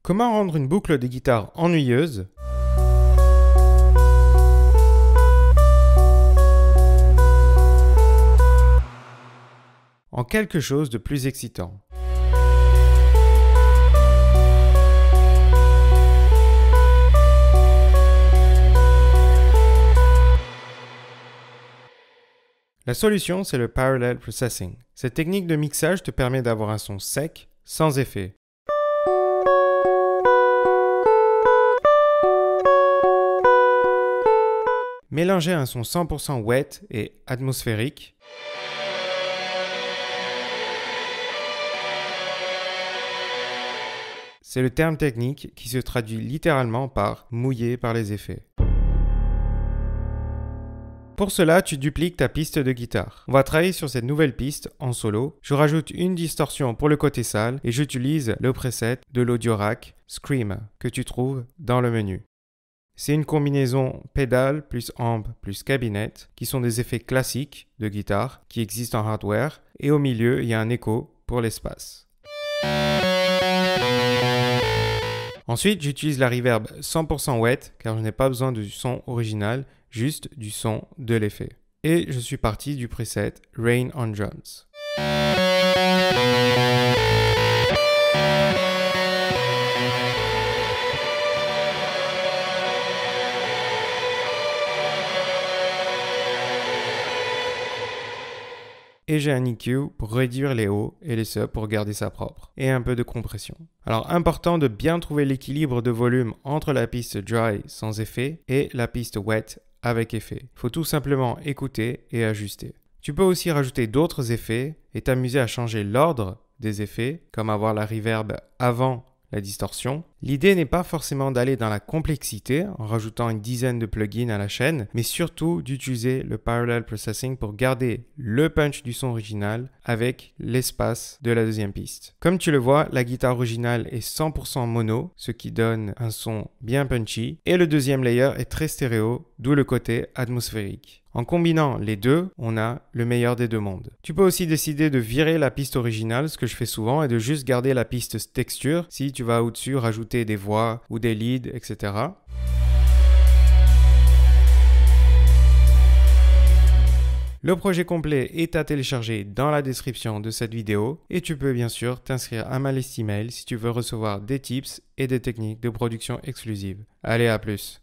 Comment rendre une boucle de guitare ennuyeuse en quelque chose de plus excitant? La solution, c'est le Parallel Processing. Cette technique de mixage te permet d'avoir un son sec, sans effet. Mélanger un son 100% wet et atmosphérique. C'est le terme technique qui se traduit littéralement par « mouillé par les effets ». Pour cela, tu dupliques ta piste de guitare. On va travailler sur cette nouvelle piste en solo. Je rajoute une distorsion pour le côté sale et j'utilise le preset de l'audio rack Scream que tu trouves dans le menu. C'est une combinaison pédale plus amp plus cabinet qui sont des effets classiques de guitare qui existent en hardware et au milieu, il y a un écho pour l'espace. Ensuite, j'utilise la reverb 100% wet car je n'ai pas besoin du son original, juste du son de l'effet. Et je suis parti du preset Rain on Drums. Et j'ai un EQ pour réduire les hauts et les subs pour garder ça propre. Et un peu de compression. Alors important de bien trouver l'équilibre de volume entre la piste dry sans effet et la piste wet avec effet. Il faut tout simplement écouter et ajuster. Tu peux aussi rajouter d'autres effets et t'amuser à changer l'ordre des effets, comme avoir la reverb avant la distorsion. L'idée n'est pas forcément d'aller dans la complexité en rajoutant une dizaine de plugins à la chaîne, mais surtout d'utiliser le Parallel Processing pour garder le punch du son original avec l'espace de la deuxième piste. Comme tu le vois, la guitare originale est 100% mono, ce qui donne un son bien punchy, et le deuxième layer est très stéréo, d'où le côté atmosphérique. En combinant les deux, on a le meilleur des deux mondes. Tu peux aussi décider de virer la piste originale, ce que je fais souvent, et de juste garder la piste texture si tu vas au-dessus rajouter des voix ou des leads, etc. Le projet complet est à télécharger dans la description de cette vidéo et tu peux bien sûr t'inscrire à ma liste email si tu veux recevoir des tips et des techniques de production exclusive. Allez, à plus!